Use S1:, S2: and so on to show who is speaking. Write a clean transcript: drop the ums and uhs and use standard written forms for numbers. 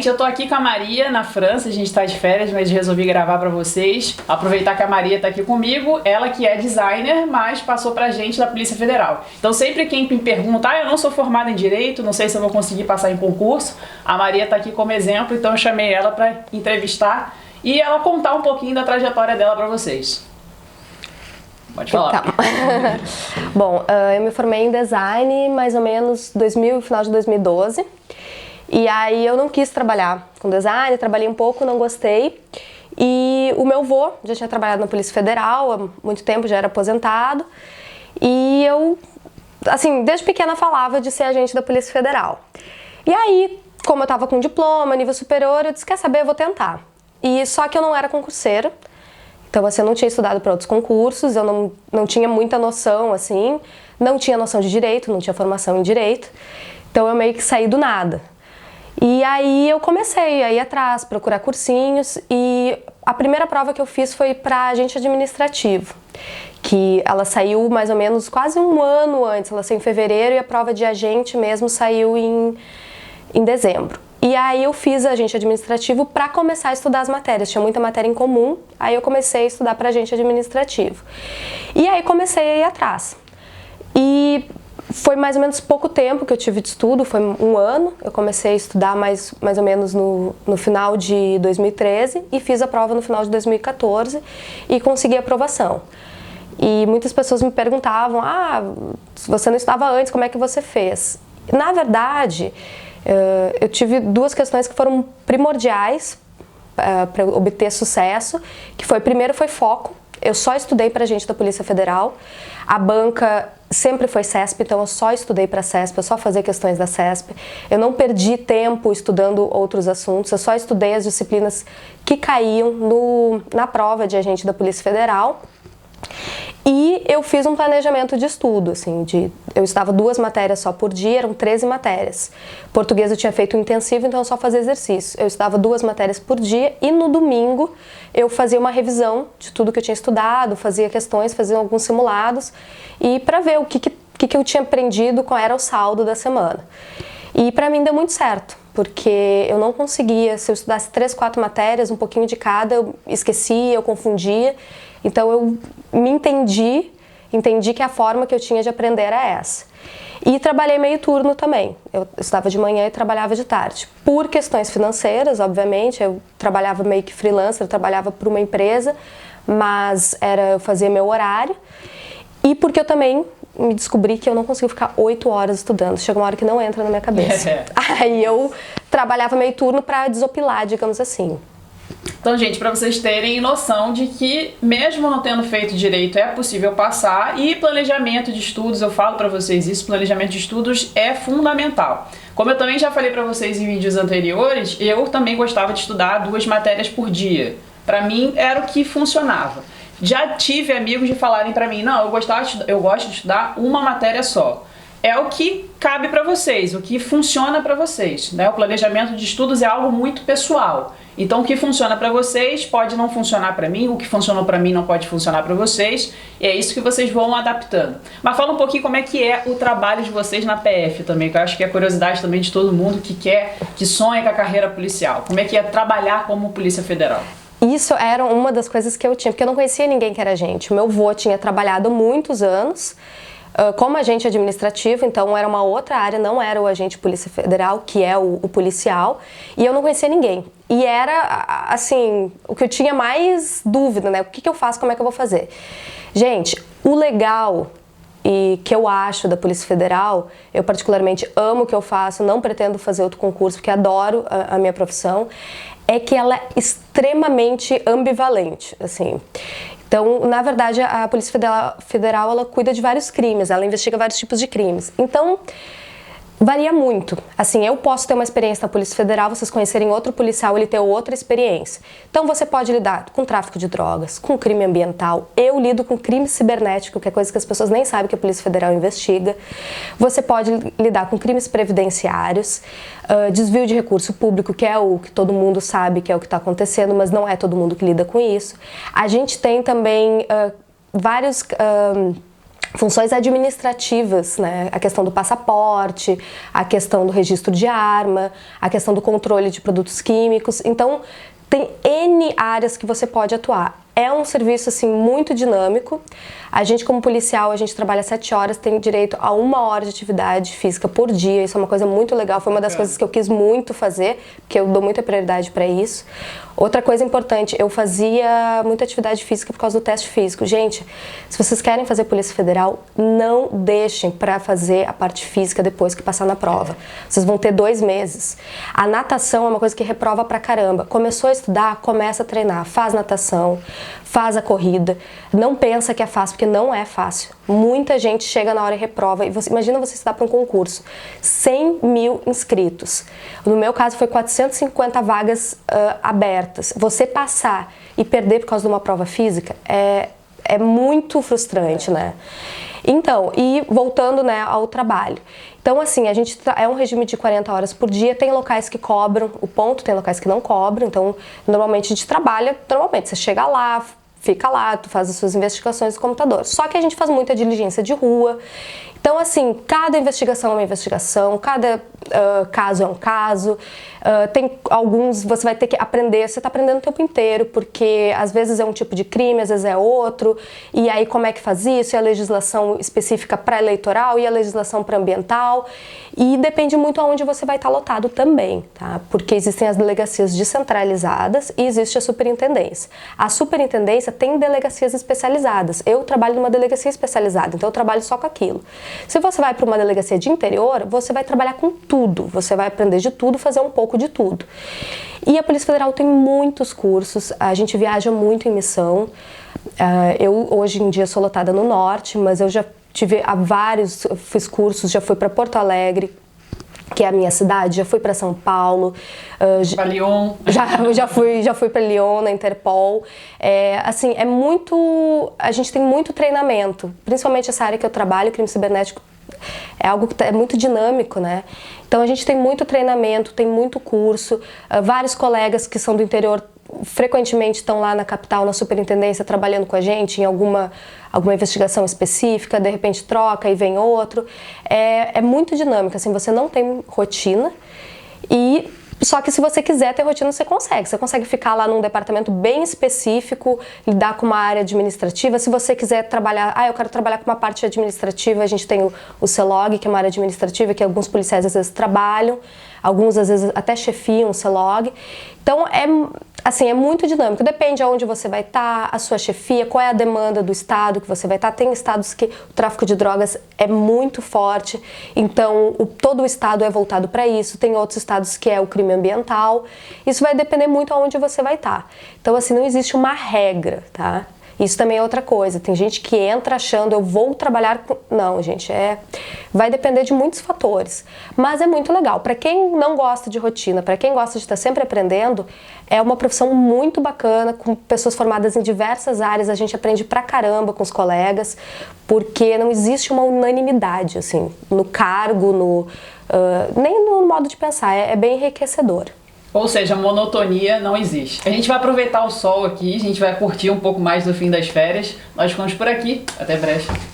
S1: gente, eu tô aqui com a Maria na França, a gente tá de férias, mas resolvi gravar pra vocês. Aproveitar que a Maria tá aqui comigo, ela que é designer, mas passou pra gente da Polícia Federal. Então sempre quem me pergunta, eu não sou formada em Direito, não sei se eu vou conseguir passar em concurso, a Maria tá aqui como exemplo, então eu chamei ela pra entrevistar e ela contar um pouquinho da trajetória dela pra vocês. Pode falar.
S2: Então. Bom, eu me formei em design mais ou menos final de 2012. E aí eu não quis trabalhar com design, trabalhei um pouco, não gostei. E o meu avô já tinha trabalhado na Polícia Federal há muito tempo, já era aposentado. E eu, assim, desde pequena falava de ser agente da Polícia Federal. E aí, como eu estava com diploma, nível superior, eu disse, quer saber, eu vou tentar. E só que eu não era concurseira. Então, assim, eu não tinha estudado para outros concursos, eu não tinha muita noção, assim, não tinha noção de direito, não tinha formação em direito. Então, eu meio que saí do nada. E aí eu comecei a ir atrás, procurar cursinhos, e a primeira prova que eu fiz foi para agente administrativo, que ela saiu mais ou menos quase um ano antes, ela saiu em fevereiro e a prova de agente mesmo saiu em dezembro. E aí eu fiz agente administrativo para começar a estudar as matérias, tinha muita matéria em comum, aí eu comecei a estudar para agente administrativo. E aí comecei a ir atrás. E foi mais ou menos pouco tempo que eu tive de estudo, foi um ano, eu comecei a estudar mais ou menos no final de 2013 e fiz a prova no final de 2014 e consegui a aprovação. E muitas pessoas me perguntavam, se você não estudava antes, como é que você fez? Na verdade, eu tive duas questões que foram primordiais para obter sucesso, que primeiro foi foco. Eu só estudei para agente da Polícia Federal, a banca sempre foi CESP, então eu só estudei para CESP, eu só fazia questões da CESP, eu não perdi tempo estudando outros assuntos, eu só estudei as disciplinas que caíam na prova de agente da Polícia Federal. E eu fiz um planejamento de estudo, assim, eu estudava 2 matérias só por dia, eram 13 matérias. Português eu tinha feito um intensivo, então eu só fazia exercício. Eu estudava 2 matérias por dia e no domingo eu fazia uma revisão de tudo que eu tinha estudado, fazia questões, fazia alguns simulados e para ver o que eu tinha aprendido, qual era o saldo da semana. E para mim deu muito certo, porque eu não conseguia, se eu estudasse 3, 4 matérias, um pouquinho de cada, eu esquecia, eu confundia. Então eu me entendi que a forma que eu tinha de aprender era essa. E trabalhei meio turno também, eu estudava de manhã e trabalhava de tarde. Por questões financeiras, obviamente, eu trabalhava meio que freelancer, eu trabalhava para uma empresa, mas eu fazia meu horário. E porque eu também me descobri que eu não consigo ficar 8 horas estudando, chega uma hora que não entra na minha cabeça. Aí eu trabalhava meio turno para desopilar, digamos assim.
S1: Então, gente, para vocês terem noção de que, mesmo não tendo feito direito, é possível passar, e planejamento de estudos, eu falo para vocês isso, planejamento de estudos é fundamental. Como eu também já falei para vocês em vídeos anteriores, eu também gostava de estudar 2 matérias por dia. Para mim, era o que funcionava. Já tive amigos de falarem para mim, não, eu gosto de estudar uma matéria só. É o que cabe para vocês, o que funciona para vocês, né? O planejamento de estudos é algo muito pessoal. Então, o que funciona para vocês pode não funcionar para mim, o que funcionou para mim não pode funcionar para vocês, e é isso que vocês vão adaptando. Mas fala um pouquinho como é que é o trabalho de vocês na PF também, que eu acho que é curiosidade também de todo mundo que sonha com a carreira policial. Como é que é trabalhar como Polícia Federal?
S2: Isso era uma das coisas que eu tinha, porque eu não conhecia ninguém que era agente. O meu avô tinha trabalhado muitos anos como agente administrativo, então era uma outra área, não era o agente Polícia Federal, que é o policial, e eu não conhecia ninguém. E era, assim, o que eu tinha mais dúvida, né? O que eu faço, como é que eu vou fazer? Gente, o legal e que eu acho da Polícia Federal, eu particularmente amo o que eu faço, não pretendo fazer outro concurso, porque adoro a minha profissão, é que ela é extremamente ambivalente, assim. Então, na verdade, a Polícia Federal ela cuida de vários crimes, ela investiga vários tipos de crimes. Então, varia muito. Assim, eu posso ter uma experiência na Polícia Federal, vocês conhecerem outro policial, ele ter outra experiência. Então, você pode lidar com tráfico de drogas, com crime ambiental. Eu lido com crime cibernético, que é coisa que as pessoas nem sabem que a Polícia Federal investiga. Você pode lidar com crimes previdenciários, desvio de recurso público, que é o que todo mundo sabe que é o que está acontecendo, mas não é todo mundo que lida com isso. A gente tem também vários funções administrativas, né? A questão do passaporte, a questão do registro de arma, a questão do controle de produtos químicos. Então, tem N áreas que você pode atuar. É um serviço, assim, muito dinâmico. A gente, como policial, a gente trabalha 7 horas, tem direito a 1 hora de atividade física por dia. Isso é uma coisa muito legal. Foi uma das coisas que eu quis muito fazer, porque eu dou muita prioridade para isso. Outra coisa importante, eu fazia muita atividade física por causa do teste físico. Gente, se vocês querem fazer Polícia Federal, não deixem para fazer a parte física depois que passar na prova. Vocês vão ter 2 meses. A natação é uma coisa que reprova pra caramba. Começou a estudar, começa a treinar. Faz natação, faz a corrida. Não pensa que é fácil, porque não é fácil. Muita gente chega na hora e reprova. E imagina você estudar para um concurso. 100 mil inscritos. No meu caso, foi 450 vagas abertas. Você passar e perder por causa de uma prova física é muito frustrante, né? Então, e voltando, né, ao trabalho. Então, assim, a gente é um regime de 40 horas por dia, tem locais que cobram o ponto, tem locais que não cobram, então, normalmente a gente trabalha, você chega lá, fica lá, tu faz as suas investigações no computador. Só que a gente faz muita diligência de rua. Então, assim, cada investigação é uma investigação, cada caso é um caso. Tem alguns, você vai ter que aprender, você está aprendendo o tempo inteiro, porque às vezes é um tipo de crime, às vezes é outro, e aí como é que faz isso, e a legislação específica para eleitoral, e a legislação para ambiental, e depende muito aonde você vai estar lotado também, tá? Porque existem as delegacias descentralizadas e existe a superintendência. A superintendência tem delegacias especializadas. Eu trabalho numa delegacia especializada, então eu trabalho só com aquilo. Se você vai para uma delegacia de interior, você vai trabalhar com tudo, você vai aprender de tudo, fazer um pouco de tudo. E a Polícia Federal tem muitos cursos, a gente viaja muito em missão. Eu hoje em dia sou lotada no norte, mas eu já tive fiz cursos, já fui para Porto Alegre, que é a minha cidade, já fui para São Paulo,
S1: para Lyon.
S2: Já fui para Lyon, na Interpol. Assim, a gente tem muito treinamento, principalmente essa área que eu trabalho, crime cibernético, é algo que é muito dinâmico, né? Então a gente tem muito treinamento, tem muito curso, vários colegas que são do interior frequentemente estão lá na capital, na superintendência, trabalhando com a gente em alguma investigação específica, de repente troca e vem outro. É muito dinâmico, assim, você não tem rotina só que se você quiser ter rotina, você consegue ficar lá num departamento bem específico, lidar com uma área administrativa. Se você quiser trabalhar, eu quero trabalhar com uma parte administrativa, a gente tem o CELOG, que é uma área administrativa, que alguns policiais às vezes trabalham, alguns às vezes até chefiam o CELOG. Então é muito dinâmico, depende aonde você vai estar, a sua chefia, qual é a demanda do estado que você vai estar. Tem estados que o tráfico de drogas é muito forte, então todo o estado é voltado para isso. Tem outros estados que é o crime ambiental. Isso vai depender muito aonde você vai estar. Então, assim, não existe uma regra, tá? Isso também é outra coisa. Tem gente que entra achando, eu vou trabalhar com... Não, gente, vai depender de muitos fatores. Mas é muito legal. Para quem não gosta de rotina, para quem gosta de estar sempre aprendendo, é uma profissão muito bacana, com pessoas formadas em diversas áreas. A gente aprende pra caramba com os colegas, porque não existe uma unanimidade, assim, no cargo, nem no modo de pensar. É bem enriquecedor.
S1: Ou seja, monotonia não existe. A gente vai aproveitar o sol aqui, a gente vai curtir um pouco mais do fim das férias. Nós ficamos por aqui. Até breve.